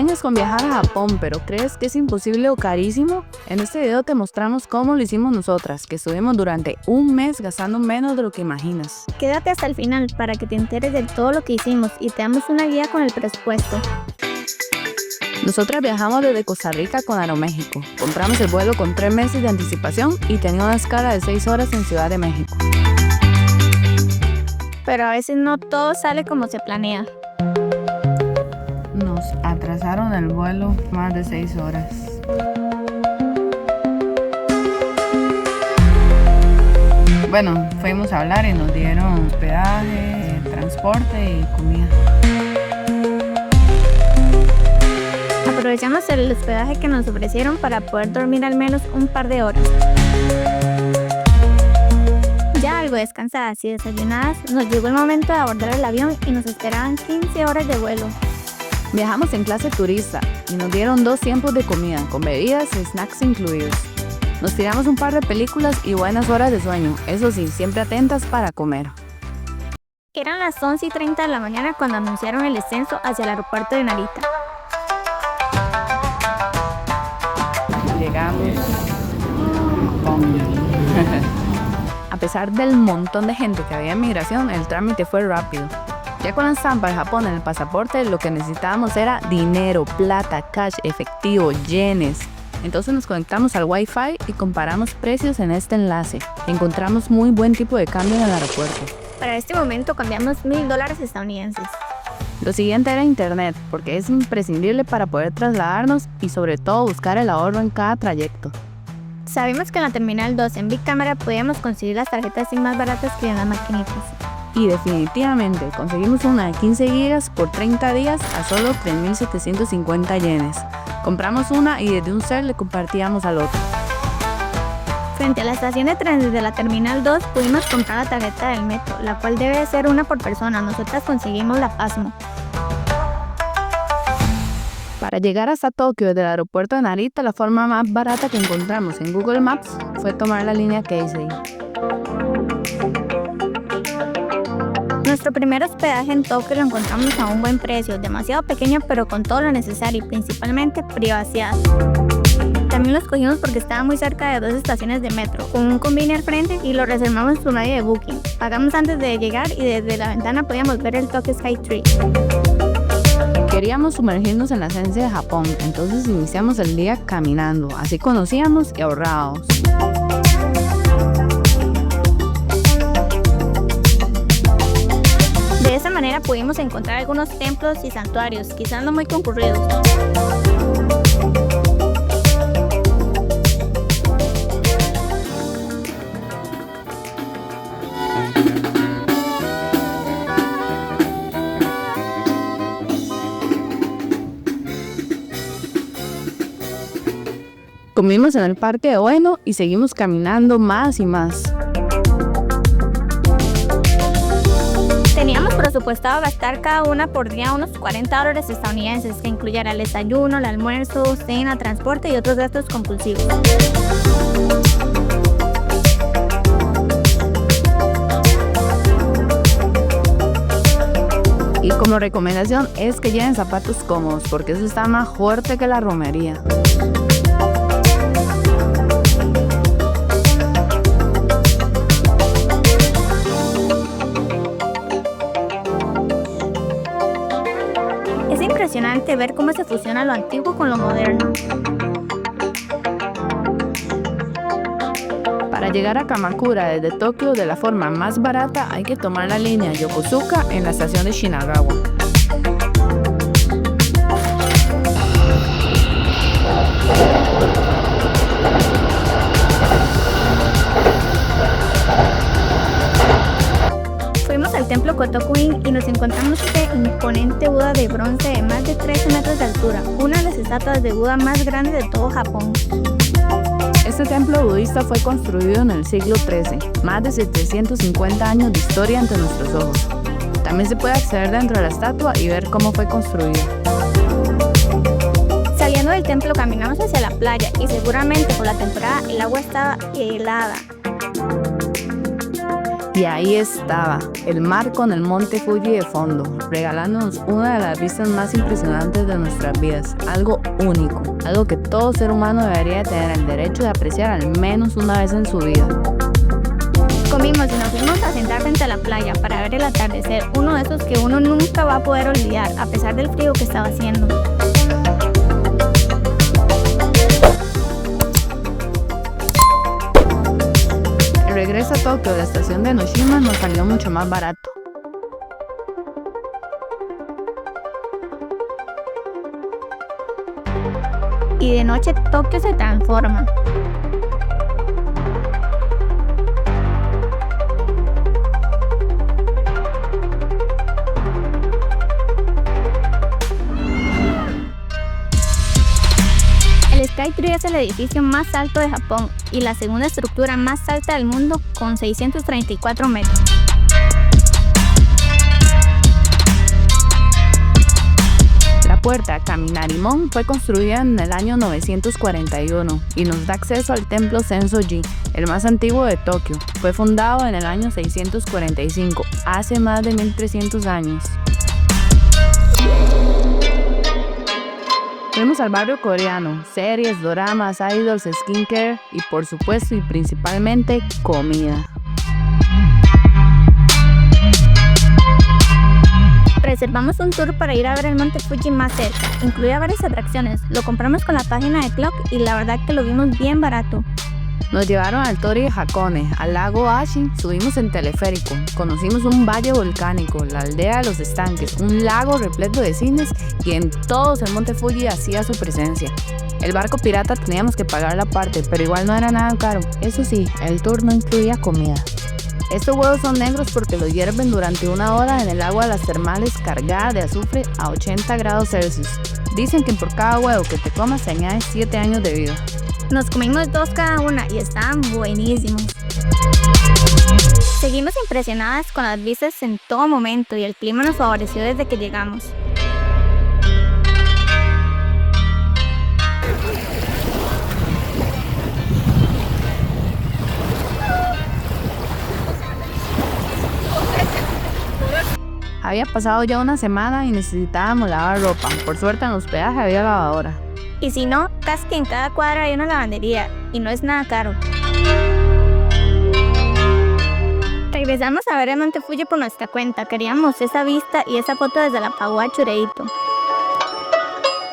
Sueñas con viajar a Japón, pero ¿crees que es imposible o carísimo? En este video te mostramos cómo lo hicimos nosotras, que estuvimos durante un mes gastando menos de lo que imaginas. Quédate hasta el final para que te enteres de todo lo que hicimos y te damos una guía con el presupuesto. Nosotras viajamos desde Costa Rica con Aeroméxico. Compramos el vuelo con 3 meses de anticipación y tenía una escala de 6 horas en Ciudad de México. Pero a veces no todo sale como se planea. Nos atrasaron el vuelo más de 6 horas. Bueno, fuimos a hablar y nos dieron hospedaje, transporte y comida. Aprovechamos el hospedaje que nos ofrecieron para poder dormir al menos un par de horas. Ya algo descansadas y desayunadas, nos llegó el momento de abordar el avión y nos esperaban 15 horas de vuelo. Viajamos en clase turista y nos dieron 2 tiempos de comida, con bebidas y snacks incluidos. Nos tiramos un par de películas y buenas horas de sueño, eso sí, siempre atentas para comer. Eran las 11:30 de la mañana cuando anunciaron el descenso hacia el aeropuerto de Narita. Llegamos A pesar del montón de gente que había en migración, el trámite fue rápido. Ya con la estampa de Japón en el pasaporte, lo que necesitábamos era dinero, plata, cash, efectivo, yenes. Entonces nos conectamos al Wi-Fi y comparamos precios en este enlace. Encontramos muy buen tipo de cambio en el aeropuerto. Para este momento cambiamos $1,000 estadounidenses. Lo siguiente era internet, porque es imprescindible para poder trasladarnos y sobre todo buscar el ahorro en cada trayecto. Sabemos que en la Terminal 2 en Big Camera podíamos conseguir las tarjetas SIM más baratas que en las maquinitas. Y definitivamente conseguimos una de 15 GB por 30 días a solo 3.750 yenes. Compramos una y desde un cel le compartíamos al otro. Frente a la estación de trenes desde la Terminal 2 pudimos comprar la tarjeta del metro, la cual debe ser una por persona. Nosotras conseguimos la Pasmo. Para llegar hasta Tokio desde el aeropuerto de Narita, la forma más barata que encontramos en Google Maps fue tomar la línea Keisei. Nuestro primer hospedaje en Tokio lo encontramos a un buen precio, demasiado pequeño pero con todo lo necesario y principalmente privacidad. También lo escogimos porque estaba muy cerca de 2 estaciones de metro, con un convenio al frente y lo reservamos por medio de Booking. Pagamos antes de llegar y desde la ventana podíamos ver el Tokyo Sky Tree. Queríamos sumergirnos en la esencia de Japón, entonces iniciamos el día caminando, así conocíamos y ahorrábamos. De esa manera pudimos encontrar algunos templos y santuarios, quizás no muy concurridos. Comimos en el parque de Ueno y seguimos caminando más y más. Teníamos presupuestado gastar cada una por día unos $40 estadounidenses, que incluyera el desayuno, el almuerzo, cena, transporte y otros gastos compulsivos. Y como recomendación es que lleven zapatos cómodos, porque eso está más fuerte que la romería. Es impresionante ver cómo se fusiona lo antiguo con lo moderno. Para llegar a Kamakura desde Tokio de la forma más barata hay que tomar la línea Yokosuka en la estación de Shinagawa. Fuimos al templo Kotoku-in y nos encontramos este imponente Buda de bronce de más de 13 metros de altura, una de las estatuas de Buda más grandes de todo Japón. Este templo budista fue construido en el siglo XIII, más de 750 años de historia ante nuestros ojos. También se puede acceder dentro de la estatua y ver cómo fue construida. Saliendo del templo caminamos hacia la playa y seguramente por la temporada el agua estaba helada. Y ahí estaba, el mar con el monte Fuji de fondo, regalándonos una de las vistas más impresionantes de nuestras vidas. Algo único, algo que todo ser humano debería tener el derecho de apreciar al menos una vez en su vida. Comimos y nos fuimos a sentar frente a la playa para ver el atardecer, uno de esos que uno nunca va a poder olvidar, a pesar del frío que estaba haciendo. El regreso a Tokio de la estación de Enoshima nos salió mucho más barato. Y de noche Tokio se transforma. El Sky Tree es el edificio más alto de Japón y la segunda estructura más alta del mundo con 634 metros. La puerta Kaminarimon fue construida en el año 941 y nos da acceso al templo Sensoji, el más antiguo de Tokio. Fue fundado en el año 645, hace más de 1300 años. Fuimos al barrio coreano, series, doramas, idols, skincare y por supuesto y principalmente comida. Reservamos un tour para ir a ver el monte Fuji más cerca. Incluía varias atracciones. Lo compramos con la página de Clock y la verdad que lo vimos bien barato. Nos llevaron al Tori de Hakone, al lago Ashi, subimos en teleférico, conocimos un valle volcánico, la aldea de los estanques, un lago repleto de cines y en todos el monte Fuji hacía su presencia. El barco pirata teníamos que pagar la parte, pero igual no era nada caro. Eso sí, el tour no incluía comida. Estos huevos son negros porque los hierven durante 1 hora en el agua de las termales cargada de azufre a 80 grados Celsius. Dicen que por cada huevo que te comas se añade 7 años de vida. Nos comimos 2 cada una y estaban buenísimos. Seguimos impresionadas con las vistas en todo momento y el clima nos favoreció desde que llegamos. Había pasado ya 1 semana y necesitábamos lavar ropa. Por suerte en el hospedaje había lavadora. Y si no, casi que en cada cuadra hay una lavandería y no es nada caro. Regresamos a ver el monte Fuji por nuestra cuenta. Queríamos esa vista y esa foto desde la Pagoda Chureito.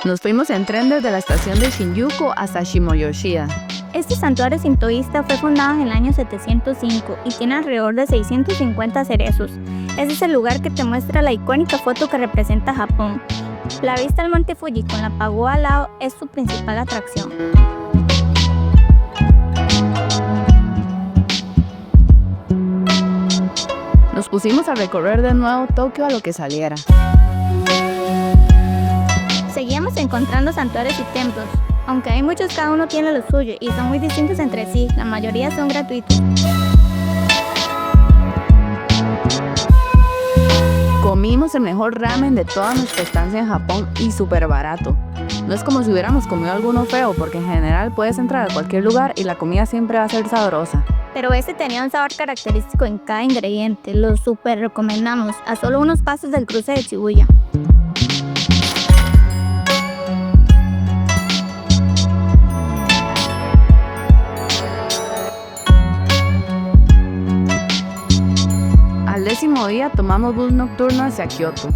Nos fuimos en tren desde la estación de Shinjuku hasta Shimoyoshida. Este santuario sintoísta fue fundado en el año 705 y tiene alrededor de 650 cerezos. Ese es el lugar que te muestra la icónica foto que representa Japón. La vista al monte Fuji con la pagoda al lado es su principal atracción. Nos pusimos a recorrer de nuevo Tokio a lo que saliera. Seguíamos encontrando santuarios y templos, aunque hay muchos, cada uno tiene lo suyo y son muy distintos entre sí, la mayoría son gratuitos. Comimos el mejor ramen de toda nuestra estancia en Japón y súper barato. No es como si hubiéramos comido alguno feo, porque en general puedes entrar a cualquier lugar y la comida siempre va a ser sabrosa. Pero este tenía un sabor característico en cada ingrediente, lo súper recomendamos, a solo unos pasos del cruce de Shibuya. Al 10º día tomamos bus nocturno hacia Kioto.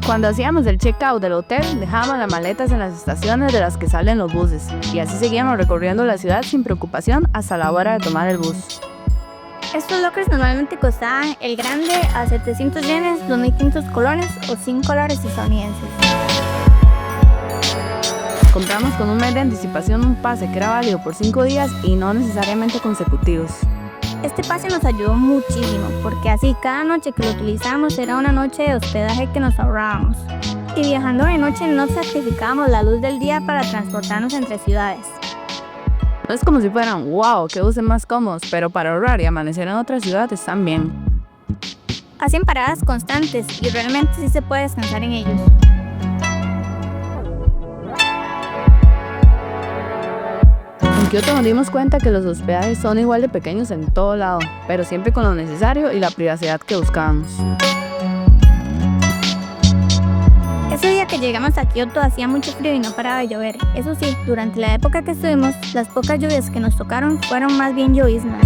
Cuando hacíamos el check-out del hotel, dejábamos las maletas en las estaciones de las que salen los buses, y así seguíamos recorriendo la ciudad sin preocupación hasta la hora de tomar el bus. Estos lockers normalmente costaban el grande a 700 yenes, 2.500 colones o 100 dólares estadounidenses. Compramos con un mes de anticipación un pase que era válido por 5 días y no necesariamente consecutivos. Este pase nos ayudó muchísimo, porque así cada noche que lo utilizamos era una noche de hospedaje que nos ahorrábamos. Y viajando de noche no sacrificábamos la luz del día para transportarnos entre ciudades. No es como si fueran, wow, qué buses más cómodos, pero para ahorrar y amanecer en otra ciudad están bien. Hacen paradas constantes y realmente sí se puede descansar en ellos. En Kioto nos dimos cuenta que los hospedajes son igual de pequeños en todo lado, pero siempre con lo necesario y la privacidad que buscábamos. Ese día que llegamos a Kioto hacía mucho frío y no paraba de llover. Eso sí, durante la época que estuvimos, las pocas lluvias que nos tocaron fueron más bien lloviznas.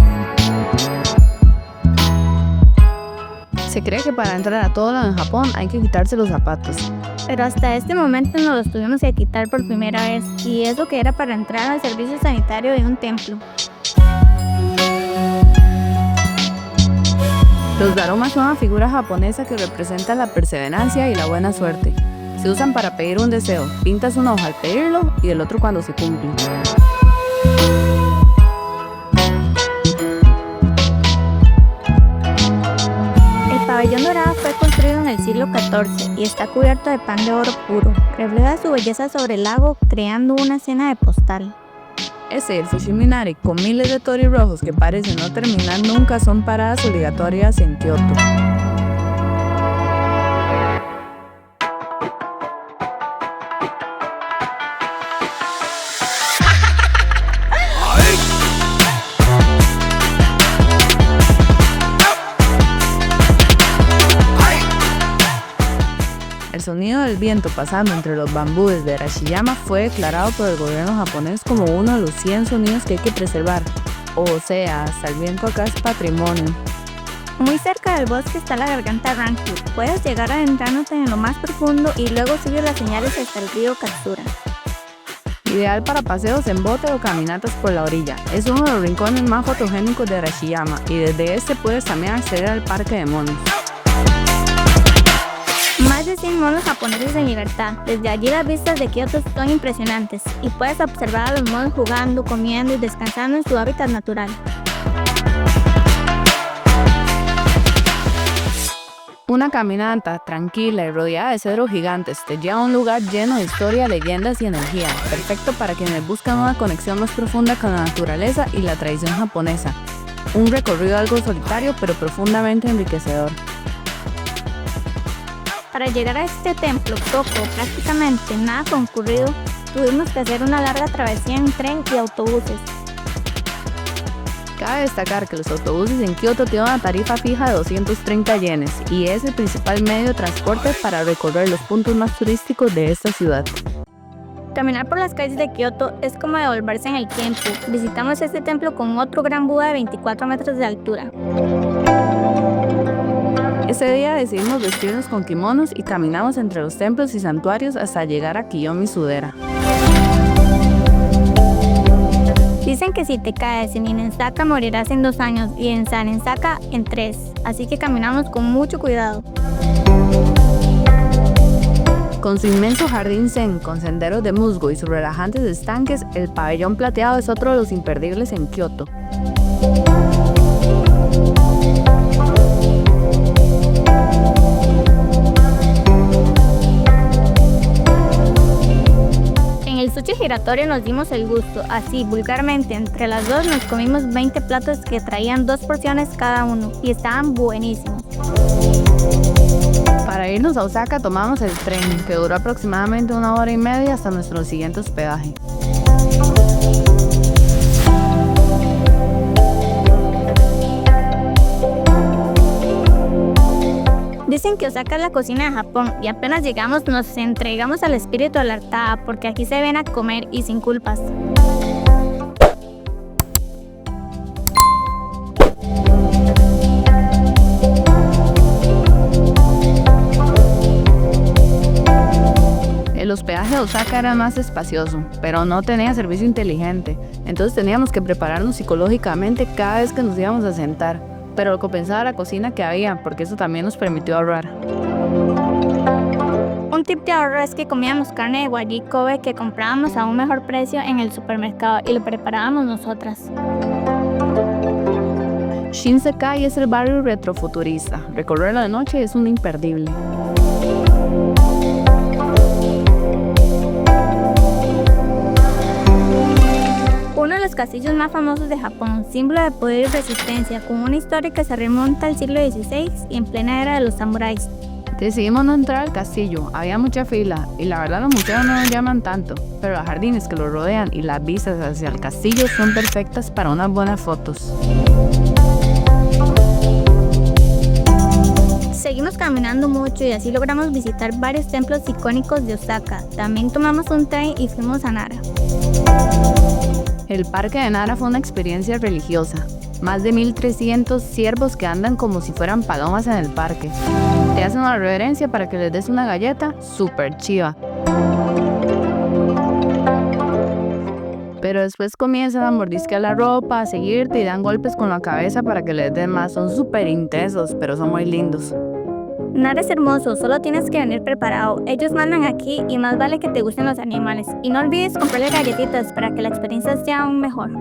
Se cree que para entrar a todo lado en Japón hay que quitarse los zapatos. Pero hasta este momento nos los tuvimos que quitar por primera vez, y eso que era para entrar al servicio sanitario de un templo. Los darumas son una figura japonesa que representa la perseverancia y la buena suerte. Se usan para pedir un deseo, pintas una hoja al pedirlo y el otro cuando se cumple. El pabellón dorado fue construido en el siglo XIV y está cubierto de pan de oro puro. Refleja su belleza sobre el lago, creando una escena de postal. Ese y el Fushiminari, con miles de torii rojos que parecen no terminar nunca, son paradas obligatorias en Kioto. El sonido del viento pasando entre los bambúes de Arashiyama fue declarado por el gobierno japonés como uno de los 100 sonidos que hay que preservar. O sea, hasta el viento acá es patrimonio. Muy cerca del bosque está la garganta Rankyu. Puedes llegar adentrándote en lo más profundo y luego seguir las señales hasta el río Katsura. Ideal para paseos en bote o caminatas por la orilla. Es uno de los rincones más fotogénicos de Arashiyama y desde este puedes también acceder al parque de monos. Más de 100 monos japoneses en libertad. Desde allí las vistas de Kioto son impresionantes y puedes observar a los monos jugando, comiendo y descansando en su hábitat natural. Una caminata tranquila y rodeada de cedros gigantes te lleva a un lugar lleno de historia, leyendas y energía, perfecto para quienes buscan una conexión más profunda con la naturaleza y la tradición japonesa. Un recorrido algo solitario pero profundamente enriquecedor. Para llegar a este templo, prácticamente nada concurrido, tuvimos que hacer una larga travesía en tren y autobuses. Cabe destacar que los autobuses en Kioto tienen una tarifa fija de 230 yenes y es el principal medio de transporte para recorrer los puntos más turísticos de esta ciudad. Caminar por las calles de Kioto es como devolverse en el tiempo. Visitamos este templo con otro gran Buda de 24 metros de altura. Ese día decidimos vestirnos con kimonos y caminamos entre los templos y santuarios hasta llegar a Kiyomi-Sudera. Dicen que si te caes en Inensaka morirás en 2 años y en Sanensaka en 3, así que caminamos con mucho cuidado. Con su inmenso jardín zen, con senderos de musgo y sus relajantes estanques, el pabellón plateado es otro de los imperdibles en Kioto. En el sushi giratorio nos dimos el gusto, así vulgarmente entre las dos nos comimos 20 platos que traían 2 porciones cada uno y estaban buenísimos. Para irnos a Osaka tomamos el tren, que duró aproximadamente 1 hora y media hasta nuestro siguiente hospedaje. Dicen que Osaka es la cocina de Japón y apenas llegamos nos entregamos al espíritu de la hartada porque aquí se ven a comer y sin culpas. El hospedaje de Osaka era más espacioso, pero no tenía servicio inteligente, entonces teníamos que prepararnos psicológicamente cada vez que nos íbamos a sentar. Pero lo compensaba la cocina que había, porque eso también nos permitió ahorrar. Un tip de ahorro es que comíamos carne de Wagyu Kobe que comprábamos a un mejor precio en el supermercado y lo preparábamos nosotras. Shinsekai es el barrio retrofuturista. Recorrerlo de noche es un imperdible. Uno de los castillos más famosos de Japón, símbolo de poder y resistencia, con una historia que se remonta al siglo XVI y en plena era de los samuráis. Decidimos no entrar al castillo, había mucha fila y la verdad los museos no nos llaman tanto, pero los jardines que lo rodean y las vistas hacia el castillo son perfectas para unas buenas fotos. Seguimos caminando mucho y así logramos visitar varios templos icónicos de Osaka. También tomamos un tren y fuimos a Nara. El parque de Nara fue una experiencia religiosa. Más de 1300 ciervos que andan como si fueran palomas en el parque. Te hacen una reverencia para que les des una galleta, súper chiva. Pero después comienzan a mordisquear la ropa, a seguirte y dan golpes con la cabeza para que les den más. Son súper intensos, pero son muy lindos. Nara es hermoso, solo tienes que venir preparado. Ellos mandan aquí y más vale que te gusten los animales. Y no olvides comprarle galletitas para que la experiencia sea aún mejor.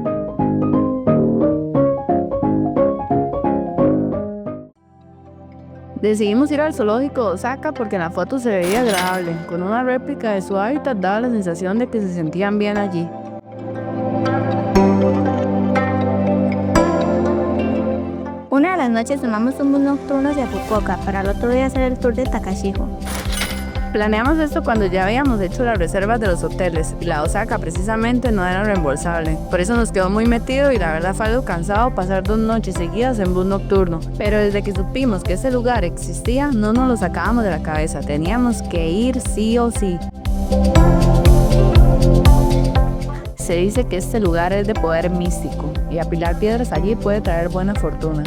Decidimos ir al zoológico de Osaka porque en la foto se veía agradable. Con una réplica de su hábitat daba la sensación de que se sentían bien allí. Una de las noches tomamos un bus nocturno hacia Fukuoka para el otro día hacer el tour de Takashiho. Planeamos esto cuando ya habíamos hecho las reservas de los hoteles y la Osaka precisamente no era reembolsable. Por eso nos quedó muy metido y la verdad fue algo cansado pasar 2 noches seguidas en bus nocturno. Pero desde que supimos que ese lugar existía, no nos lo sacábamos de la cabeza. Teníamos que ir sí o sí. Se dice que este lugar es de poder místico y apilar piedras allí puede traer buena fortuna.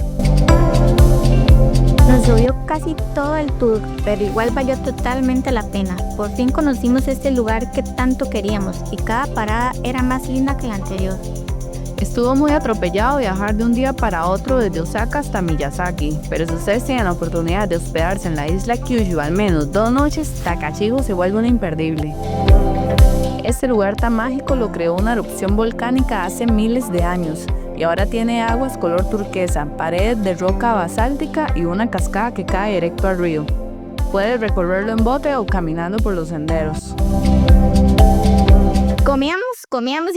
Nos llovió casi todo el tour, pero igual valió totalmente la pena. Por fin conocimos este lugar que tanto queríamos y cada parada era más linda que la anterior. Estuvo muy atropellado viajar de un día para otro desde Osaka hasta Miyazaki, pero si ustedes tienen la oportunidad de hospedarse en la isla Kyushu al menos 2 noches, Takashiho se vuelve un imperdible. Este lugar tan mágico lo creó una erupción volcánica hace miles de años y ahora tiene aguas color turquesa, paredes de roca basáltica y una cascada que cae directo al río. Puedes recorrerlo en bote o caminando por los senderos. Comíamos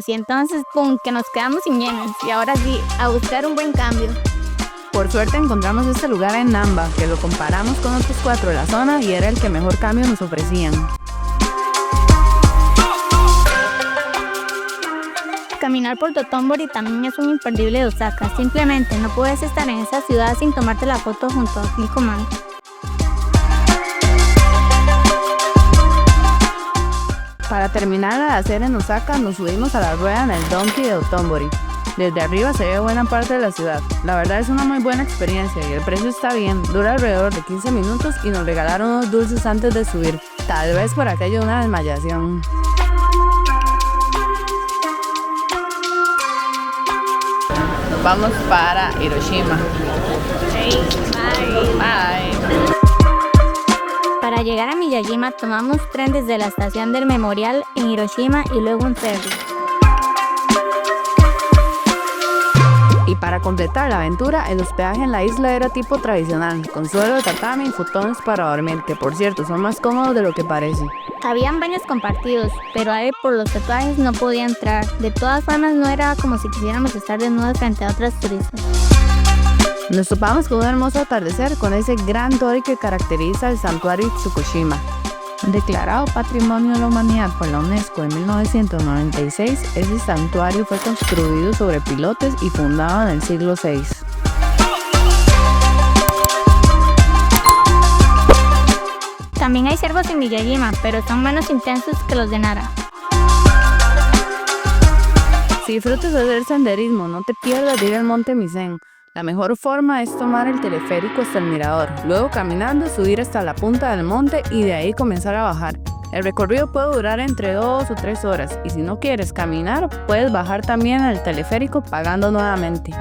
y entonces ¡pum!, que nos quedamos sin yenes y ahora sí, a buscar un buen cambio. Por suerte encontramos este lugar en Namba, que lo comparamos con otros 4 de la zona y era el que mejor cambio nos ofrecían. Caminar por Dotonbori también es un imperdible de Osaka. Simplemente no puedes estar en esa ciudad sin tomarte la foto junto a Kikoman. Para terminar de hacer en Osaka, nos subimos a la rueda en el Donkey de Dotonbori. Desde arriba se ve buena parte de la ciudad. La verdad es una muy buena experiencia y el precio está bien. Dura alrededor de 15 minutos y nos regalaron unos dulces antes de subir. Tal vez por aquello de una desmayación. Vamos para Hiroshima. Bye. Para llegar a Miyajima tomamos tren desde la estación del Memorial en Hiroshima y luego un ferry. Y para completar la aventura, el hospedaje en la isla era tipo tradicional, con suelo de tatami y futones para dormir, que por cierto son más cómodos de lo que parece. Habían baños compartidos, pero ahí por los tatuajes no podía entrar. De todas formas no era como si quisiéramos estar desnudos frente a otras turistas. Nos topamos con un hermoso atardecer con ese gran tori que caracteriza el santuario Tsukushima. Declarado Patrimonio de la Humanidad por la UNESCO en 1996, ese santuario fue construido sobre pilotes y fundado en el siglo VI. También hay ciervos en Miyajima, pero son menos intensos que los de Nara. Si disfrutas de hacer senderismo, no te pierdas de ir al Monte Misen. La mejor forma es tomar el teleférico hasta el mirador, luego caminando subir hasta la punta del monte y de ahí comenzar a bajar. El recorrido puede durar entre 2 o 3 horas y si no quieres caminar, puedes bajar también al teleférico pagando nuevamente.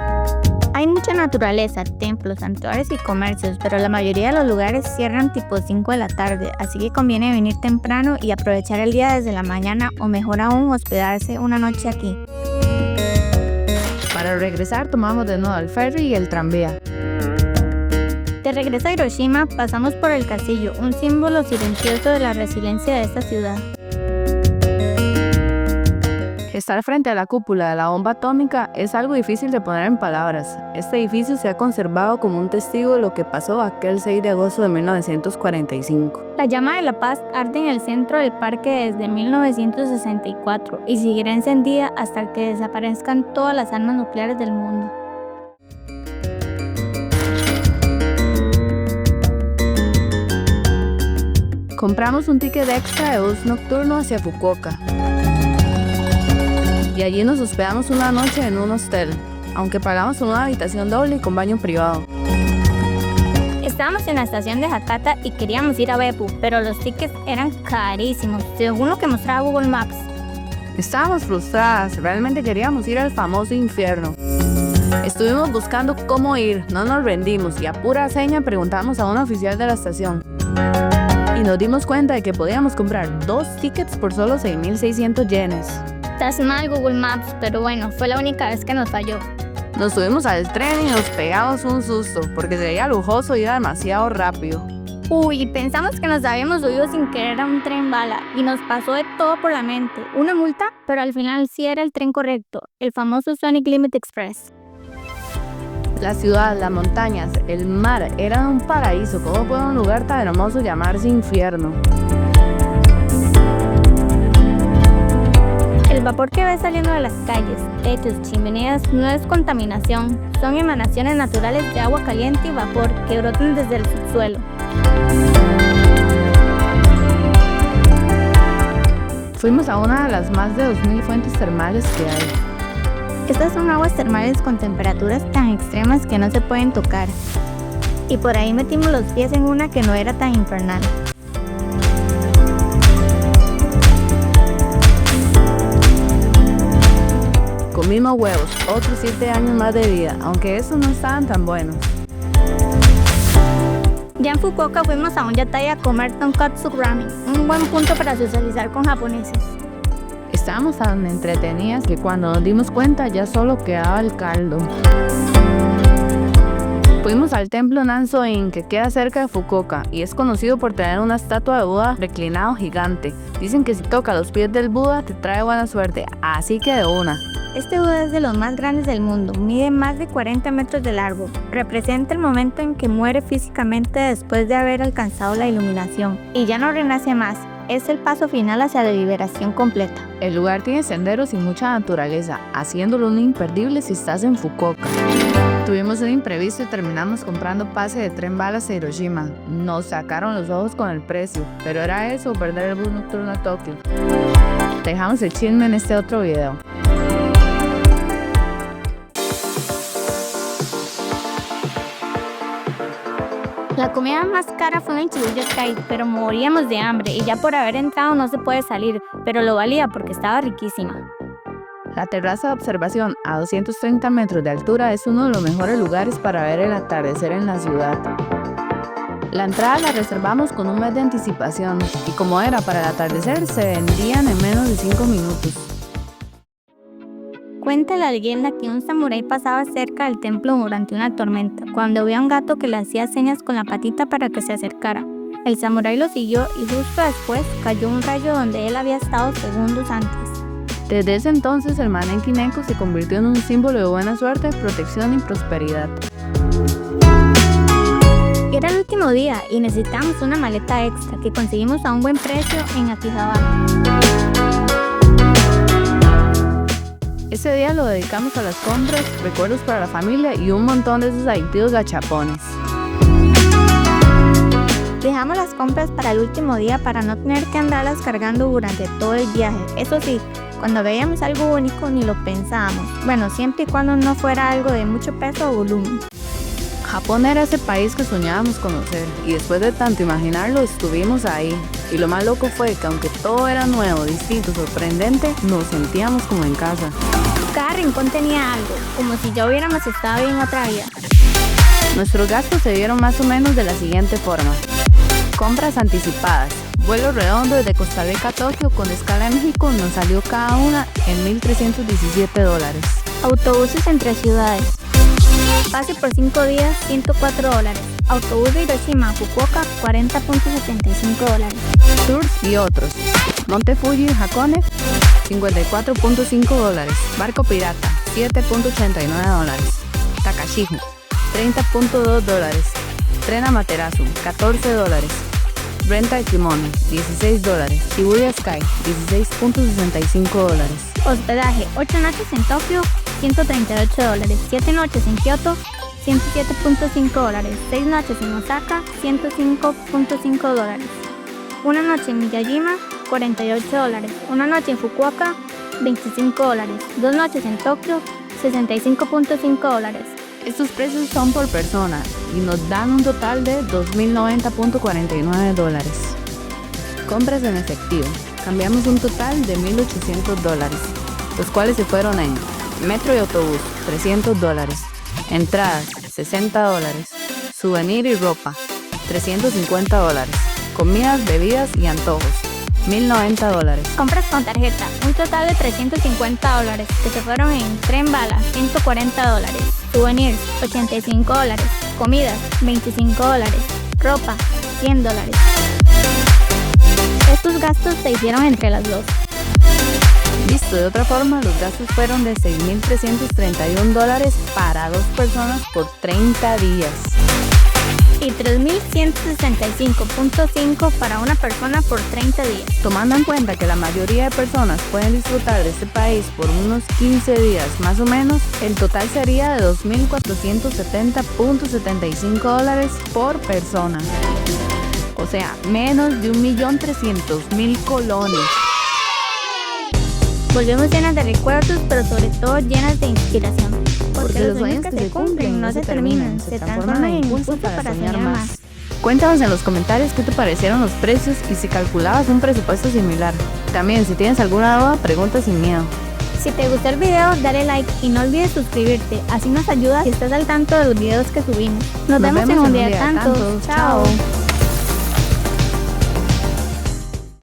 Hay mucha naturaleza, templos, santuarios y comercios, pero la mayoría de los lugares cierran tipo 5 de la tarde, así que conviene venir temprano y aprovechar el día desde la mañana o mejor aún hospedarse una noche aquí. Para regresar tomamos de nuevo el ferry y el tranvía. De regreso a Hiroshima pasamos por el castillo, un símbolo silencioso de la resiliencia de esta ciudad. Estar frente a la cúpula de la bomba atómica es algo difícil de poner en palabras. Este edificio se ha conservado como un testigo de lo que pasó aquel 6 de agosto de 1945. La llama de la paz arde en el centro del parque desde 1964 y seguirá encendida hasta que desaparezcan todas las armas nucleares del mundo. Compramos un ticket extra de bus nocturno hacia Fukuoka. Y allí nos hospedamos una noche en un hostel, aunque pagamos una habitación doble y con baño privado. Estábamos en la estación de Hakata y queríamos ir a Beppu, pero los tickets eran carísimos, según lo que mostraba Google Maps. Estábamos frustradas, realmente queríamos ir al famoso infierno. Estuvimos buscando cómo ir, no nos rendimos y a pura seña preguntamos a un oficial de la estación. Y nos dimos cuenta de que podíamos comprar 2 tickets por solo 6.600 yenes. Estás mal Google Maps, pero bueno, fue la única vez que nos falló. Nos subimos al tren y nos pegamos un susto, porque se veía lujoso y era demasiado rápido. Uy, pensamos que nos habíamos subido sin querer a un tren bala y nos pasó de todo por la mente. Una multa, pero al final sí era el tren correcto, el famoso Sonic Limit Express. La ciudad, las montañas, el mar eran un paraíso. ¿Cómo puede un lugar tan hermoso llamarse infierno? El vapor que ves saliendo de las calles, techos, chimeneas no es contaminación, son emanaciones naturales de agua caliente y vapor que brotan desde el subsuelo. Fuimos a una de las más de 2.000 fuentes termales que hay. Estas son aguas termales con temperaturas tan extremas que no se pueden tocar. Y por ahí metimos los pies en una que no era tan infernal. Comimos huevos, otros 7 años más de vida, aunque esos no estaban tan buenos. Ya en Fukuoka fuimos a un yatai a comer tonkatsu ramen, un buen punto para socializar con japoneses. Estábamos tan entretenidas que cuando nos dimos cuenta ya solo quedaba el caldo. Fuimos al templo Nanzo-in, que queda cerca de Fukuoka y es conocido por tener una estatua de Buda reclinado gigante. Dicen que si toca los pies del Buda te trae buena suerte, así que de una. Este Buda es de los más grandes del mundo, mide más de 40 metros de largo. Representa el momento en que muere físicamente después de haber alcanzado la iluminación y ya no renace más. Es el paso final hacia la liberación completa. El lugar tiene senderos y mucha naturaleza, haciéndolo un imperdible si estás en Fukuoka. Tuvimos un imprevisto y terminamos comprando pase de tren balas a Hiroshima. Nos sacaron los ojos con el precio, pero era eso o perder el bus nocturno a Tokio. Dejamos el chisme en este otro video. La comida más cara fue en Shibuya Sky, pero moríamos de hambre y ya por haber entrado no se puede salir, pero lo valía porque estaba riquísima. La terraza de observación a 230 metros de altura es uno de los mejores lugares para ver el atardecer en la ciudad. La entrada la reservamos con un mes de anticipación y como era para el atardecer se vendían en menos de 5 minutos. Cuenta la leyenda que un samurái pasaba cerca del templo durante una tormenta, cuando vio a un gato que le hacía señas con la patita para que se acercara. El samurái lo siguió y justo después cayó un rayo donde él había estado segundos antes. Desde ese entonces el Manenki Neko se convirtió en un símbolo de buena suerte, protección y prosperidad. Era el último día y necesitábamos una maleta extra que conseguimos a un buen precio en Akihabara. Ese día lo dedicamos a las compras, recuerdos para la familia y un montón de esos adictivos gachapones. Dejamos las compras para el último día para no tener que andarlas cargando durante todo el viaje. Eso sí, cuando veíamos algo único ni lo pensábamos. Bueno, siempre y cuando no fuera algo de mucho peso o volumen. Japón era ese país que soñábamos conocer y después de tanto imaginarlo estuvimos ahí. Y lo más loco fue que aunque todo era nuevo, distinto, sorprendente, nos sentíamos como en casa. Cada rincón tenía algo, como si ya hubiéramos estado en otra vida. Nuestros gastos se dieron más o menos de la siguiente forma. Compras anticipadas. Vuelo redondo desde Costa Rica a Tokio con escala en México nos salió cada una en $1,317. Autobuses entre ciudades. Pase por 5 días, $104. Autobús de Hiroshima a Fukuoka, $40.75. Tours y otros. Monte Fuji Hakone, $54.5. Barco pirata, $7.89. Takashihu, $30.2. Tren Amaterasu, $14. Renta de kimono, $16. Shibuya Sky, $16.65. Hospedaje, 8 noches en Tokio, $138. 7 noches en Kioto, $107.5. 6 noches en Osaka, $105.5. Una noche en Miyajima, $48. Una noche en Fukuoka, $25. 2 noches en Tokio, $65.5. Estos precios son por persona y nos dan un total de $2.090.49. Compras en efectivo. Cambiamos un total de $1.800, los cuales se fueron en metro y autobús, $300. Entradas, $60. Souvenir y ropa, $350. Comidas, bebidas y antojos, $1.090. Compras con tarjeta, un total de $350 que se fueron en tren bala, $140. Souvenirs, $85. Comidas, $25. Ropa, $100. Estos gastos se hicieron entre las dos. Visto de otra forma, los gastos fueron de $6.331 para 2 personas por 30 días. Y $3.165.5 para una persona por 30 días. Tomando en cuenta que la mayoría de personas pueden disfrutar de este país por unos 15 días más o menos, el total sería de $2.470.75 por persona. O sea, menos de 1.300.000 colones. Volvemos llenas de recuerdos, pero sobre todo llenas de inspiración. Porque los sueños que se cumplen no se terminan, se transforman en impulso para soñar más. Cuéntanos en los comentarios qué te parecieron los precios y si calculabas un presupuesto similar. También, si tienes alguna duda, pregunta sin miedo. Si te gustó el video, dale like y no olvides suscribirte, así nos ayudas y estás al tanto de los videos que subimos. Nos vemos en un día de tantos. Chao.